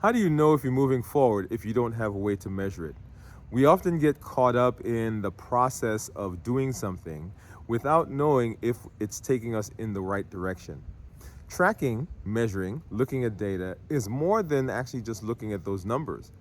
How do you know if you're moving forward if you don't have a way to measure it? We often get caught up in the process of doing something without knowing if it's taking us in the right direction. Tracking, measuring, looking at data is more than actually just looking at those numbers.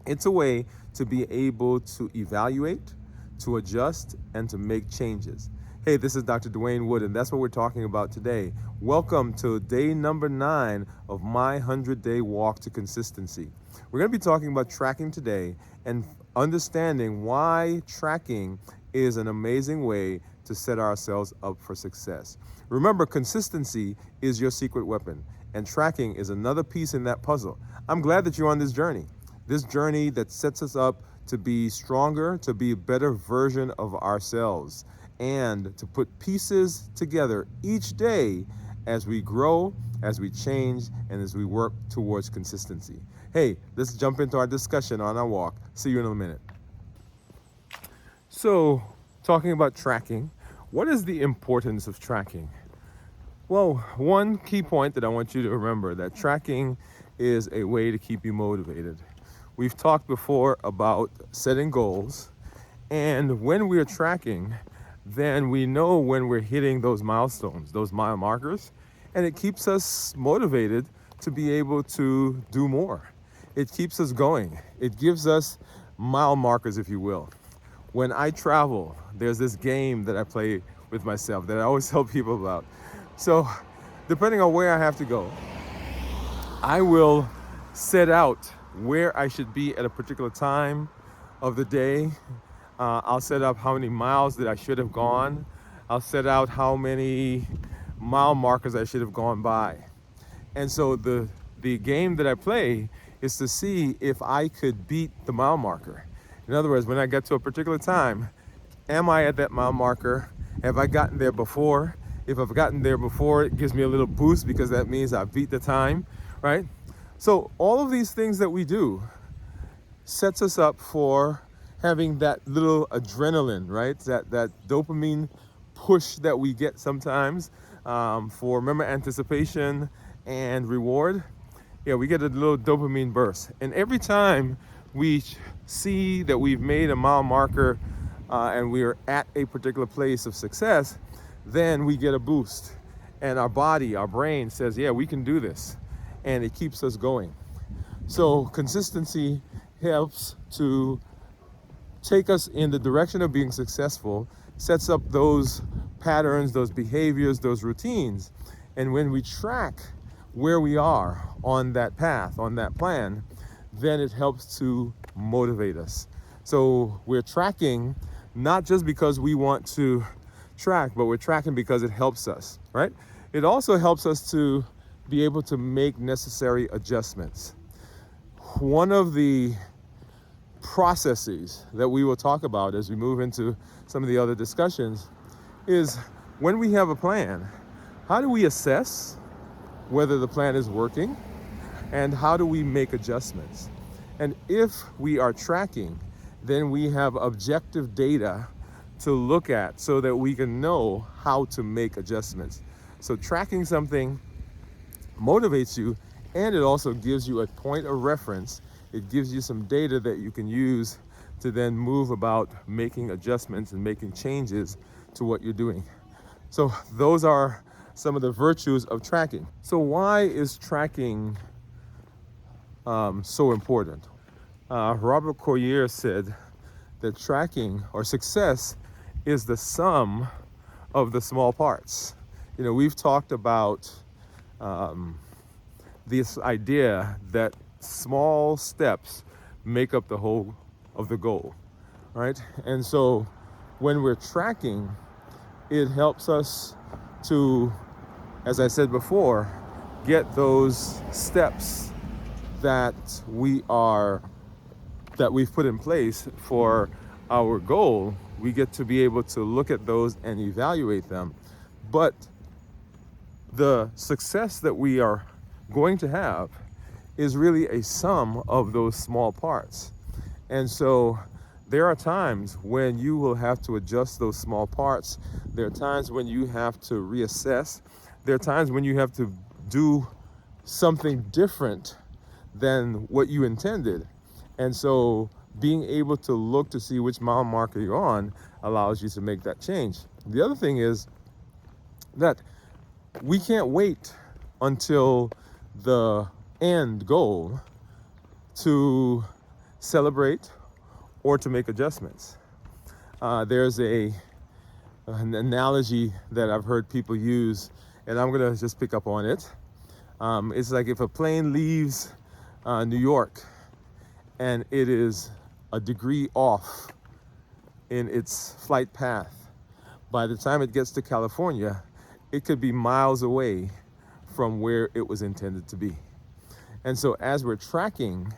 It's a way to be able to evaluate, to adjust, and to make changes. Hey, this is Dr. Dwain Woode, and that's what we're talking about today. Welcome to day number 9 of my 100-day walk to consistency. We're going to be talking about tracking today and understanding why tracking is an amazing way to set ourselves up for success. Remember, consistency is your secret weapon, and tracking is another piece in that puzzle. I'm glad that you're on this journey that sets us up to be stronger, to be a better version of ourselves, and to put pieces together each day as we grow, as we change, and as we work towards consistency. Hey, let's jump into our discussion on our walk. See you in a minute. So, talking about tracking, what is the importance of tracking? Well, one key point that I want you to remember, that tracking is a way to keep you motivated. We've talked before about setting goals, and when we're tracking, then we know when we're hitting those milestones, those mile markers, and it keeps us motivated to be able to do more. It keeps us going. It gives us mile markers, if you will. When I travel, there's this game that I play with myself that I always tell people about. So, depending on where I have to go, I will set out where I should be at a particular time of the day. I'll set up how many miles that I should have gone. I'll set out how many mile markers I should have gone by. And so the game that I play is to see if I could beat the mile marker. In other words, when I get to a particular time, am I at that mile marker? Have I gotten there before? If I've gotten there before, it gives me a little boost because that means I beat the time, right? So all of these things that we do sets us up for having that little adrenaline, right? That dopamine push that we get sometimes for, remember, anticipation and reward. Yeah, we get a little dopamine burst. And every time we see that we've made a mile marker and we are at a particular place of success, then we get a boost. And our body, our brain says, yeah, we can do this. And it keeps us going. So consistency helps to take us in the direction of being successful, sets up those patterns, those behaviors, those routines. And when we track where we are on that path, on that plan, then it helps to motivate us. So we're tracking not just because we want to track, but we're tracking because it helps us, right? It also helps us to be able to make necessary adjustments. One of the processes that we will talk about as we move into some of the other discussions is when we have a plan, how do we assess whether the plan is working, and how do we make adjustments? And if we are tracking, then we have objective data to look at so that we can know how to make adjustments. So tracking something motivates you, and it also gives you a point of reference. It gives you some data that you can use to then move about making adjustments and making changes to what you're doing. So those are some of the virtues of tracking. So why is tracking so important? Robert Collier said that tracking or success is the sum of the small parts. You know, we've talked about this idea that small steps make up the whole of the goal, right? And so when we're tracking, it helps us to, as I said before, get those steps that we've put in place for our goal. We get to be able to look at those and evaluate them. But the success that we are going to have is really a sum of those small parts. And so there are times when you will have to adjust those small parts. There are times when you have to reassess. There are times when you have to do something different than what you intended. And so being able to look to see which mile marker you're on allows you to make that change. The other thing is that we can't wait until the end goal to celebrate or to make adjustments. There's an analogy that I've heard people use, and I'm gonna just pick up on it. It's like if a plane leaves New York and it is a degree off in its flight path, by the time it gets to California, it could be miles away from where it was intended to be. And so as we're tracking,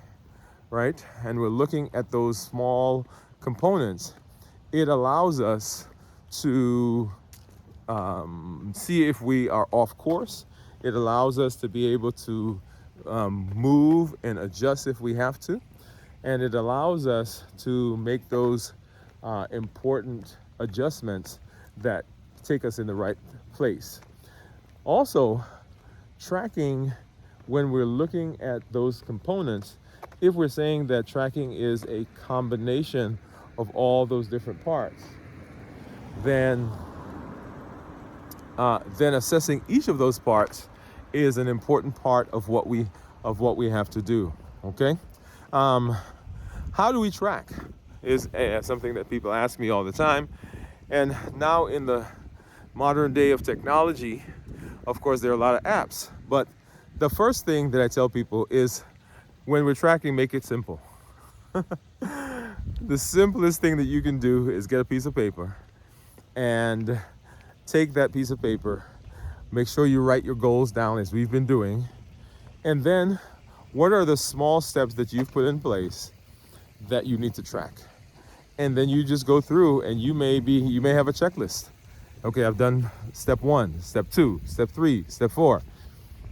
right, and we're looking at those small components, it allows us to see if we are off course. It allows us to be able to move and adjust if we have to. And it allows us to make those important adjustments that take us in the right place. Also, tracking, when we're looking at those components, if we're saying that tracking is a combination of all those different parts, then assessing each of those parts is an important part of what we have to do. Okay, how do we track is something that people ask me all the time, and now in the modern day of technology, of course, there are a lot of apps. But the first thing that I tell people is, when we're tracking, make it simple. The simplest thing that you can do is get a piece of paper and take that piece of paper, make sure you write your goals down as we've been doing, and then what are the small steps that you've put in place that you need to track? And then you just go through, and you may have a checklist. Okay, I've done step 1, step 2, step 3, step 4.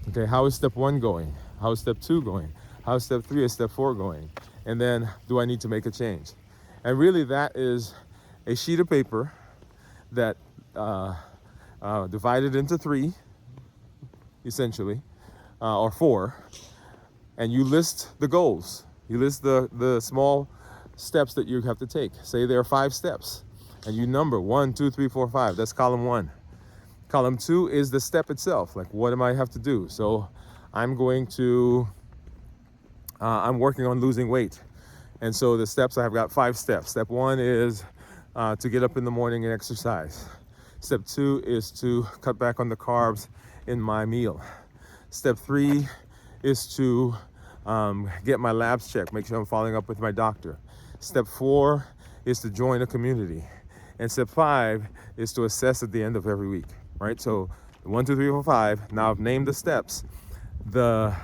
Okay, how is step 1 going? How is step 2 going? How is step 3 and step 4 going? And then, do I need to make a change? And really, that is a sheet of paper that divided into 3, essentially, or 4, and you list the goals. You list the small steps that you have to take. Say there are 5 steps, and you number 1, 2, 3, 4, 5. That's column 1. Column 2 is the step itself. Like, what am I have to do? So I'm working on losing weight. And so the steps, I've got 5 steps. Step 1 is to get up in the morning and exercise. Step 2 is to cut back on the carbs in my meal. Step 3 is to get my labs checked, make sure I'm following up with my doctor. Step 4 is to join a community. And step 5 is to assess at the end of every week, right? So 1, 2, 3, 4, 5. Now I've named the steps. The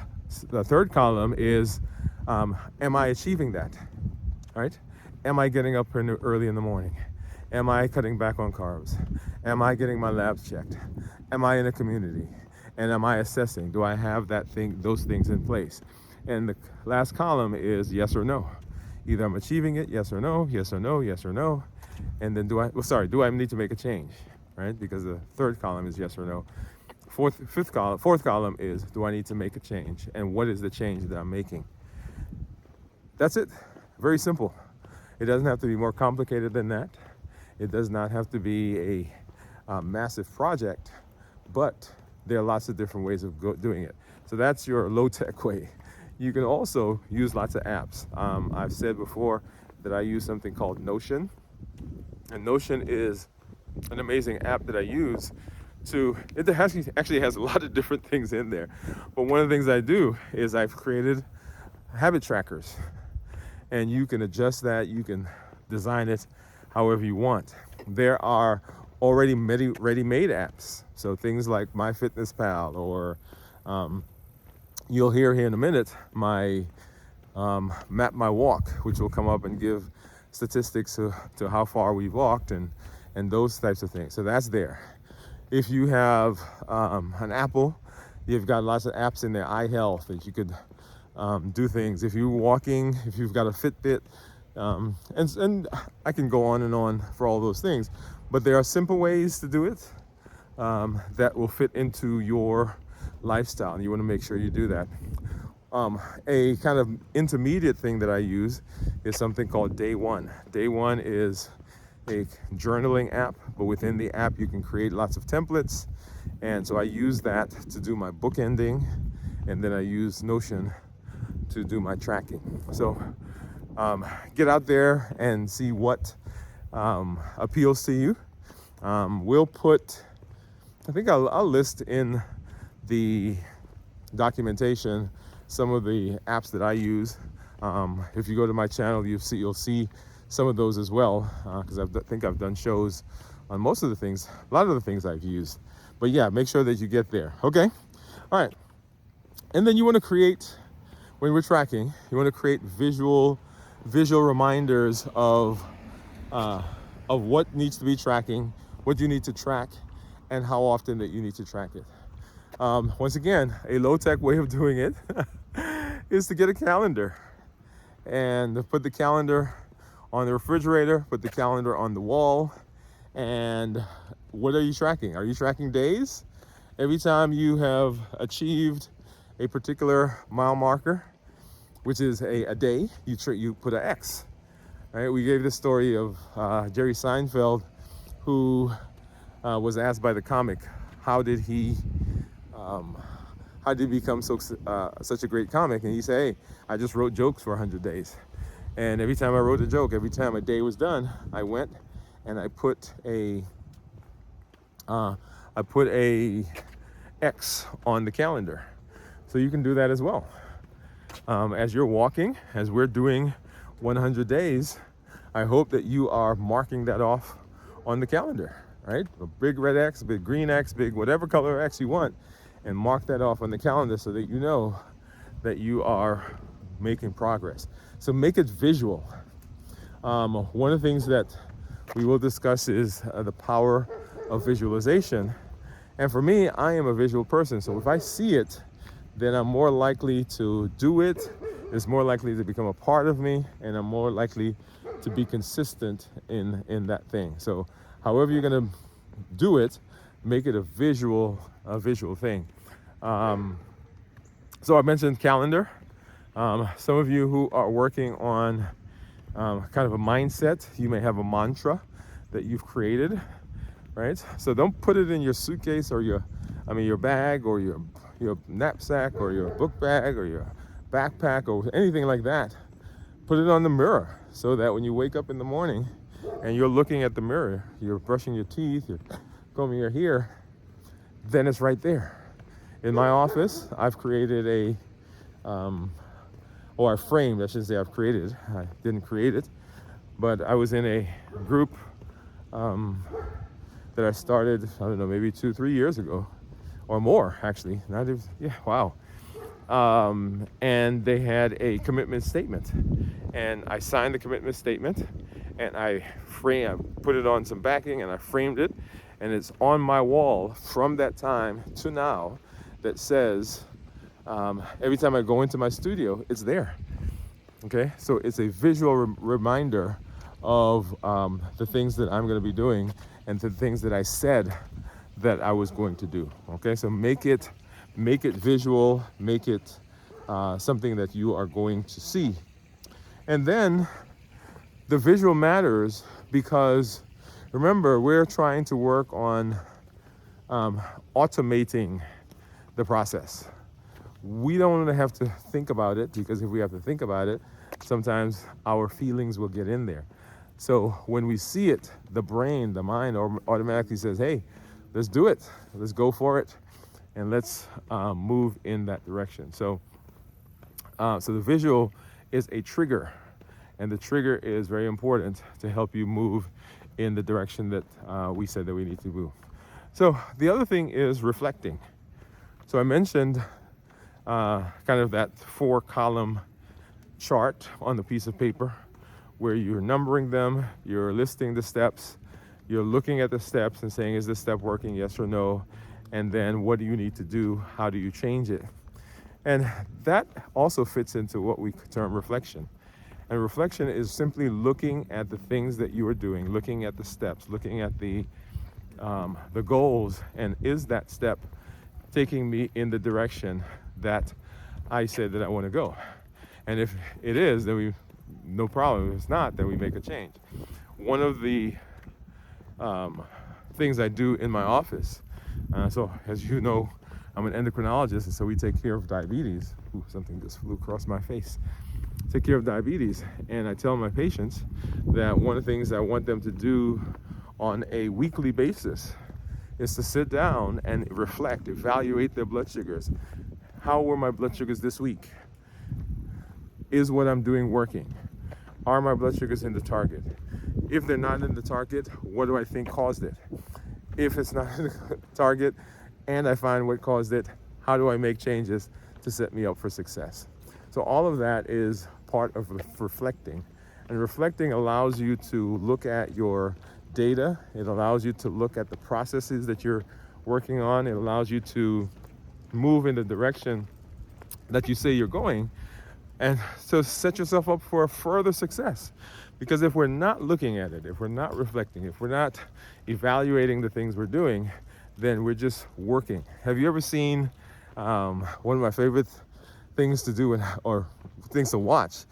third column is, am I achieving that, right? Am I getting up early in the morning? Am I cutting back on carbs? Am I getting my labs checked? Am I in a community? And am I assessing? Do I have those things in place? And the last column is yes or no. Either I'm achieving it, yes or no, yes or no, yes or no. And then do I need to make a change, right? Because the third column is yes or no. Fourth column is, do I need to make a change? And what is the change that I'm making? That's it. Very simple. It doesn't have to be more complicated than that. It does not have to be a massive project, but there are lots of different ways of doing it. So that's your low-tech way. You can also use lots of apps. I've said before that I use something called Notion. And Notion is an amazing app that I use it actually has a lot of different things in there. But one of the things I do is I've created habit trackers. And you can adjust that, you can design it however you want. There are already ready-made apps. So things like MyFitnessPal, or you'll hear here in a minute my Map My Walk, which will come up and give statistics to how far we've walked and those types of things. So that's there. If you have an Apple, you've got lots of apps in there, iHealth, that you could do things. If you're walking, if you've got a Fitbit, and I can go on and on for all those things, but there are simple ways to do it that will fit into your lifestyle, and you want to make sure you do that. A kind of intermediate thing that I use is something called Day One. Day One is a journaling app, but within the app you can create lots of templates. And so I use that to do my bookending, and then I use Notion to do my tracking. So get out there and see what appeals to you. We'll put, I think I'll list in the documentation some of the apps that I use. If you go to my channel, you'll see some of those as well, because I think I've done shows on most of the things, a lot of the things I've used. But yeah, make sure that you get there. Okay, all right. And then you want to create, when we're tracking, you want to create visual reminders of what needs to be tracking, what you need to track, and how often that you need to track it. Once again, a low-tech way of doing it is to get a calendar and put the calendar on the refrigerator, put the calendar on the wall. And what are you tracking? Are you tracking days? Every time you have achieved a particular mile marker, which is a day, you put an X. Right? We gave the story of Jerry Seinfeld, who was asked by the comic, how did he become such a great comic? And he said, hey, I just wrote jokes for 100 days. And every time I wrote a joke, every time a day was done, I went and I put a X on the calendar. So you can do that as well. As you're walking, as we're doing 100 days, I hope that you are marking that off on the calendar, right? A big red X, a big green X, big whatever color X you want, and mark that off on the calendar so that you know that you are making progress. So make it visual. One of the things that we will discuss is the power of visualization. And for me, I am a visual person. So if I see it, then I'm more likely to do it. It's more likely to become a part of me, and I'm more likely to be consistent in that thing. So however you're gonna do it, make it a visual thing. So I mentioned calendar. Some of you who are working on kind of a mindset, you may have a mantra that you've created, right? So don't put it in your suitcase or your bag or your knapsack or your book bag or your backpack or anything like that. Put it on the mirror so that when you wake up in the morning and you're looking at the mirror, you're brushing your teeth, you're combing your hair, then it's right there. In my office, I've created I shouldn't say I've created, I didn't create it, but I was in a group that I started, I don't know, maybe 2-3 years ago, or more actually, wow. And they had a commitment statement, and I signed the commitment statement, and I put it on some backing, and I framed it, and it's on my wall from that time to now that says, every time I go into my studio, it's there. Okay, so it's a visual reminder of the things that I'm going to be doing and the things that I said that I was going to do. Okay, so make it visual, make it something that you are going to see. And then the visual matters because, remember, we're trying to work on automating the process. We don't have to think about it, because if we have to think about it, sometimes our feelings will get in there. So when we see it, the brain, the mind automatically says, hey, let's do it. Let's go for it. And let's move in that direction. So the visual is a trigger. And the trigger is very important to help you move in the direction that we said that we need to move. So the other thing is reflecting. So I mentioned kind of that 4-column chart on the piece of paper where you're numbering them, you're listing the steps, you're looking at the steps and saying, is this step working, yes or no? And then what do you need to do? How do you change it? And that also fits into what we term reflection. And reflection is simply looking at the things that you are doing, looking at the steps, looking at the goals, and is that step taking me in the direction that I said that I want to go. And if it is, then no problem. If it's not, then we make a change. One of the things I do in my office, so as you know, I'm an endocrinologist, and so we take care of diabetes. Ooh, something just flew across my face. Take care of diabetes, and I tell my patients that one of the things I want them to do on a weekly basis is to sit down and reflect, evaluate their blood sugars. How were my blood sugars this week? Is what I'm doing working? Are my blood sugars in the target? If they're not in the target, what do I think caused it? If it's not in the target and I find what caused it, how do I make changes to set me up for success? So all of that is part of reflecting. And reflecting allows you to look at your data. It allows you to look at the processes that you're working on. It allows you to move in the direction that you say you're going, and so set yourself up for further success. Because if we're not looking at it, if we're not reflecting, if we're not evaluating the things we're doing, then we're just working. Have you ever seen one of my favorite things to do or things to watch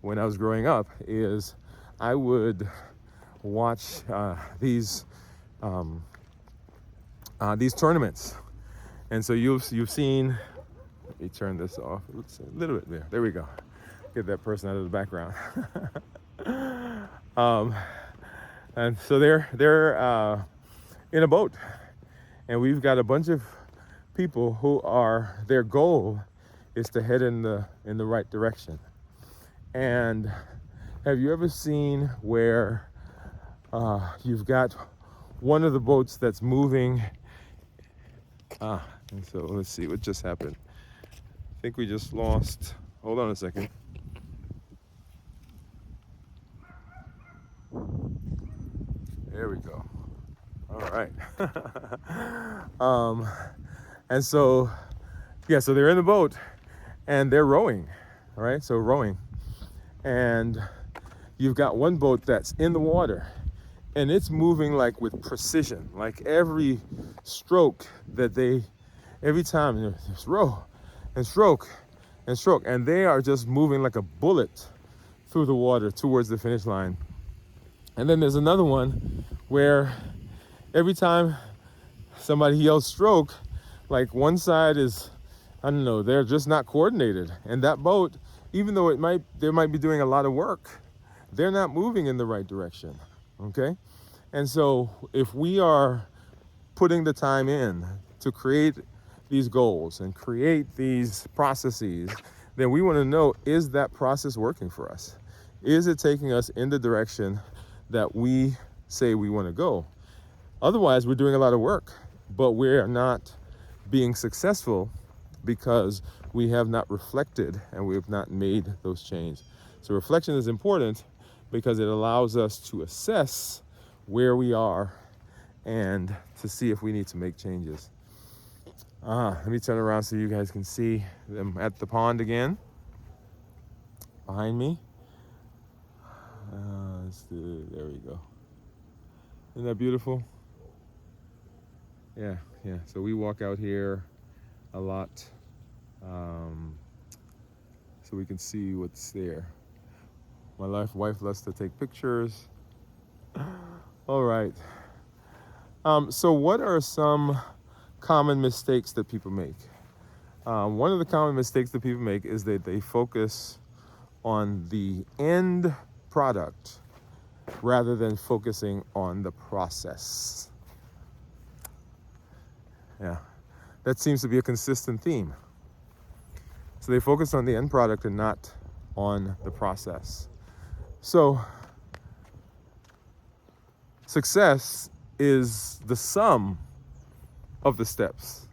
when I was growing up is I would watch these tournaments. And so you've seen, let me turn this off. Oops, a little bit there. There we go. Get that person out of the background. And so they're in a boat, and we've got a bunch of people who their goal is to head in the right direction. And have you ever seen where you've got one of the boats that's moving? And so let's see what just happened. I think we just lost. Hold on a second. There we go. All right. And so, yeah, so they're in the boat and they're rowing. All right, so rowing. And you've got one boat that's in the water and it's moving like with precision. Like every stroke every time there's row and stroke and stroke, and they are just moving like a bullet through the water towards the finish line. And then there's another one where every time somebody yells stroke, like one side is, I don't know, they're just not coordinated. And that boat, even though they might be doing a lot of work, they're not moving in the right direction, okay? And so if we are putting the time in to create these goals and create these processes, then we want to know, is that process working for us? Is it taking us in the direction that we say we want to go? Otherwise, we're doing a lot of work, but we're not being successful because we have not reflected and we have not made those changes. So reflection is important because it allows us to assess where we are and to see if we need to make changes. Let me turn around so you guys can see them at the pond again behind me. There we go. Isn't that beautiful? Yeah. So we walk out here a lot, so we can see what's there. My wife loves to take pictures. All right. So what are some common mistakes that people make? One of the common mistakes that people make is that they focus on the end product rather than focusing on the process. Yeah, that seems to be a consistent theme. So they focus on the end product and not on the process. So success is the sum of the steps.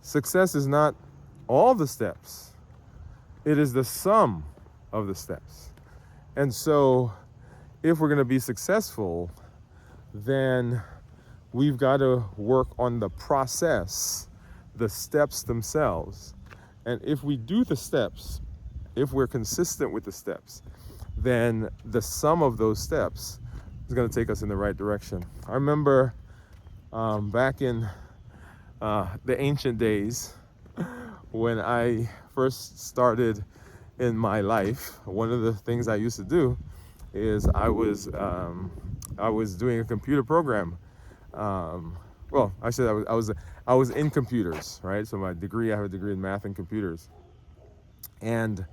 Success is not all the steps. It is the sum of the steps. And so if we're going to be successful, then we've got to work on the process, the steps themselves. And if we do the steps, if we're consistent with the steps, then the sum of those steps is going to take us in the right direction. I remember back in the ancient days when I first started in my life, one of the things I used to do is I was doing a computer program. Well, I said I was in computers, right? So my degree, I have a degree in math and computers, and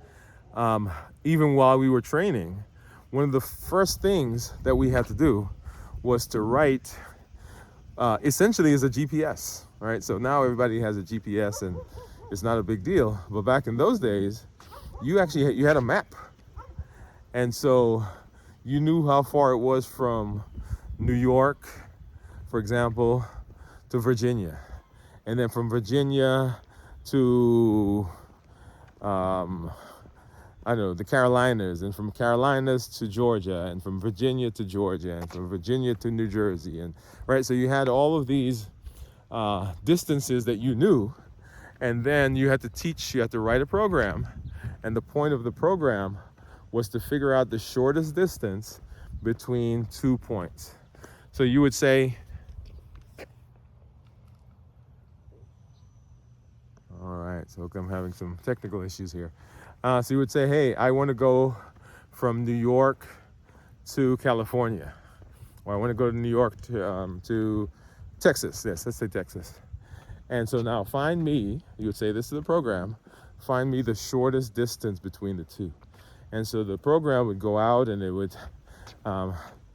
um, even while we were training, one of the first things that we had to do was to write essentially is a GPS, right? So now everybody has a GPS and it's not a big deal. But back in those days, you had a map, and so you knew how far it was from New York, for example, to Virginia, and then from Virginia to um, I don't know, the Carolinas, and from Carolinas to Georgia, and from Virginia to Georgia, and from Virginia to New Jersey, and right. So you had all of these distances that you knew, and then you had to teach. You had to write a program, and the point of the program was to figure out the shortest distance between 2 points. So you would say, all right, so I'm having some technical issues here. So you would say, hey, I want to go from New York to California, or I want to go to New York to Texas. Yes, let's say Texas. And so now find me, you would say, this is the program, find me the shortest distance between the two. And so the program would go out and it would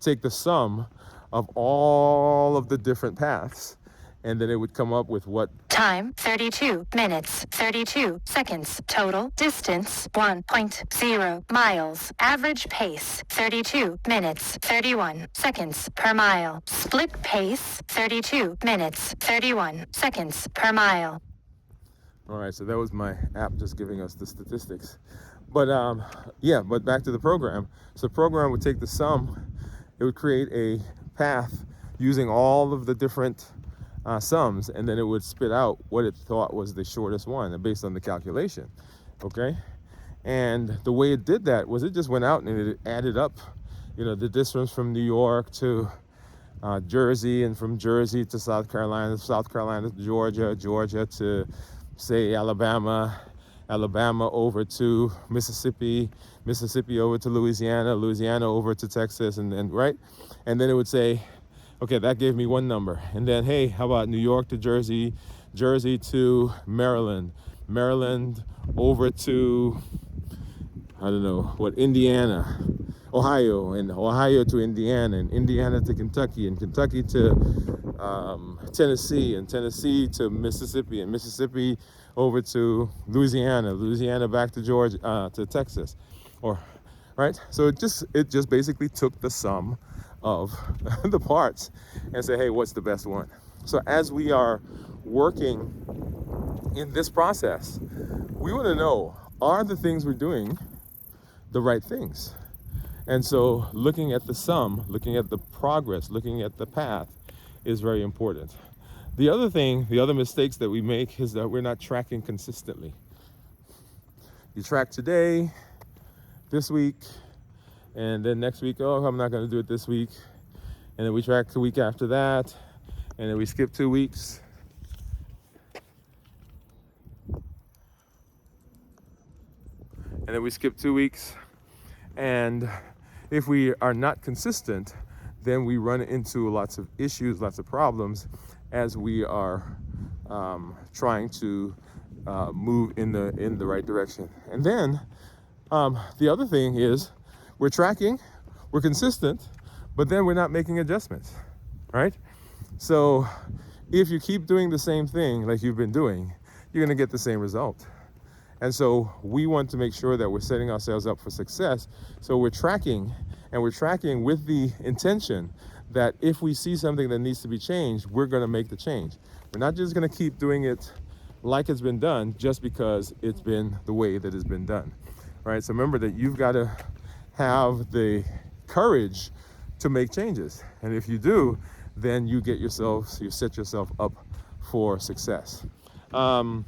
take the sum of all of the different paths, and then it would come up with what time 32 minutes 32 seconds, total distance 1.0 miles, average pace 32 minutes 31 seconds per mile, split pace 32 minutes 31 seconds per mile. All right, so that was my app just giving us the statistics. But yeah, but back to the program. So the program would take the sum, it would create a path using all of the different sums, and then it would spit out what it thought was the shortest one based on the calculation. Okay, and the way it did that was it just went out and it added up, you know, the distance from New York to Jersey, and from Jersey to South Carolina to Georgia, Georgia to say Alabama, Alabama over to Mississippi, Mississippi over to Louisiana, Louisiana over to Texas, and then right, and then it would say, okay, that gave me one number. And then, hey, how about New York to Jersey, Jersey to Maryland, Maryland over to, I don't know, what, Indiana, Ohio, and Ohio to Indiana, and Indiana to Kentucky, and Kentucky to Tennessee, and Tennessee to Mississippi, and Mississippi over to Louisiana, Louisiana back to Georgia, to Texas, or, right? So it just basically took the sum of the parts and say, hey, what's the best one? So as we are working in this process, we want to know, are the things we're doing the right things? And so looking at the sum, looking at the progress, looking at the path is very important. The other thing, the other mistakes that we make is that we're not tracking consistently. You track today, this week, and then next week, oh, I'm not going to do it this week. And then we track the week after that, and then we skip 2 weeks. And then we skip 2 weeks. And if we are not consistent, then we run into lots of issues, lots of problems as we are trying to move in the right direction. And then the other thing is, we're tracking, we're consistent, but then we're not making adjustments, right? So if you keep doing the same thing like you've been doing, you're gonna get the same result. And so we want to make sure that we're setting ourselves up for success. So we're tracking, and we're tracking with the intention that if we see something that needs to be changed, we're gonna make the change. We're not just gonna keep doing it like it's been done just because it's been the way that it's been done, right? So remember that you've gotta have the courage to make changes. And if you do, then you set yourself up for success. And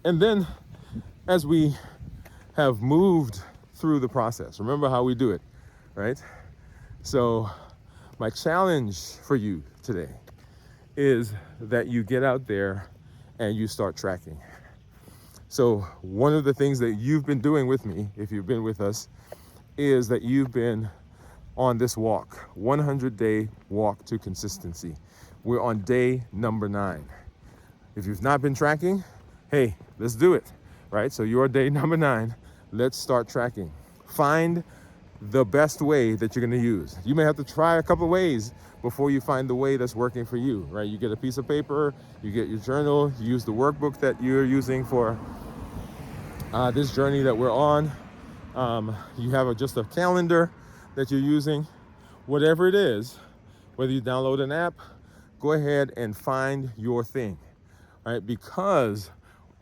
then as we have moved through the process, remember how we do it, right? So my challenge for you today is that you get out there and you start tracking. So one of the things that you've been doing with me, if you've been with us, is that you've been on this walk, 100-day walk to consistency. We're on day number 9. If you've not been tracking, hey, let's do it, right? So you're day number 9. Let's start tracking. Find the best way that you're going to use. You may have to try a couple of ways before you find the way that's working for you, right? You get a piece of paper, you get your journal, you use the workbook that you're using for this journey that we're on. You have just a calendar that you're using. Whatever it is, whether you download an app, go ahead and find your thing, right? Because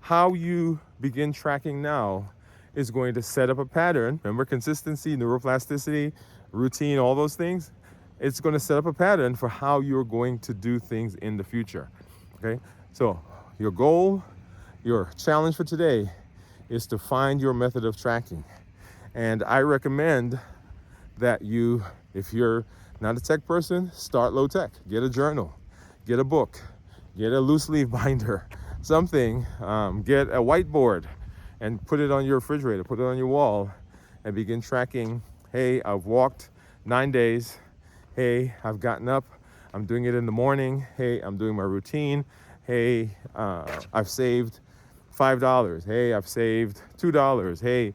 how you begin tracking now is going to set up a pattern. Remember, consistency, neuroplasticity, routine, all those things. It's going to set up a pattern for how you're going to do things in the future. Okay, so your goal, your challenge for today is to find your method of tracking. And I recommend that you, if you're not a tech person, start low tech. Get a journal, get a book, get a loose leaf binder, something, get a whiteboard and put it on your refrigerator, put it on your wall, and begin tracking. Hey, I've walked 9 days. Hey, I've gotten up, I'm doing it in the morning. Hey, I'm doing my routine. Hey, I've saved $5. Hey, I've saved $2. Hey,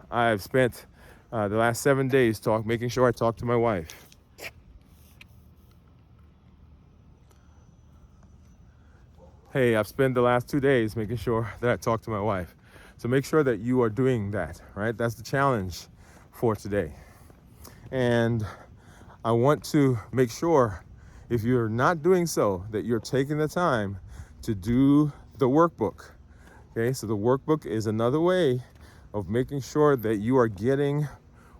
I've spent the last 7 days making sure I talk to my wife. Hey, I've spent the last 2 days making sure that I talk to my wife. So make sure that you are doing that, right? That's the challenge for today. And I want to make sure, if you're not doing so, that you're taking the time to do the workbook. Okay, so the workbook is another way of making sure that you are getting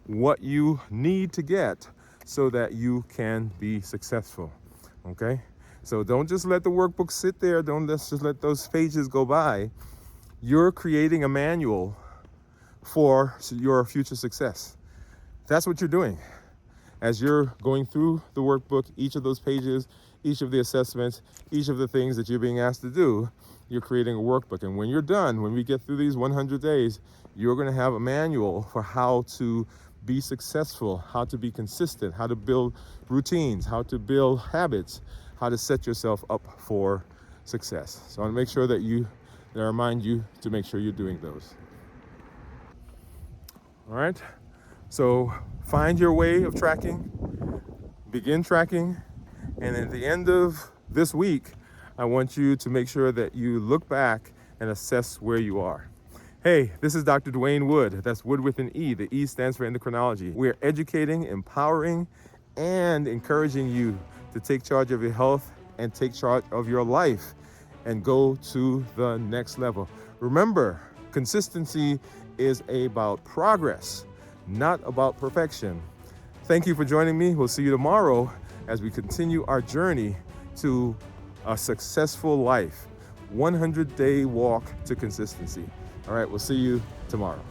what you need to get so that you can be successful. Okay, so don't just let the workbook sit there. Don't just let those pages go by. You're creating a manual for your future success. That's what you're doing. As you're going through the workbook, each of those pages, each of the assessments, each of the things that you're being asked to do, you're creating a workbook. And when you're done, when we get through these 100 days, you're going to have a manual for how to be successful, how to be consistent, how to build routines, how to build habits, how to set yourself up for success. So I want to make sure that I remind you to make sure you're doing those. All right. So find your way of tracking, begin tracking, and at the end of this week, I want you to make sure that you look back and assess where you are. Hey, this is Dr. Dwain Woode. That's Wood with an E. The E stands for Endocrinology. We're educating, empowering, and encouraging you to take charge of your health and take charge of your life and go to the next level. Remember, consistency is about progress, not about perfection. Thank you for joining me. We'll see you tomorrow as we continue our journey to a successful life. 100-day walk to consistency. All right, we'll see you tomorrow.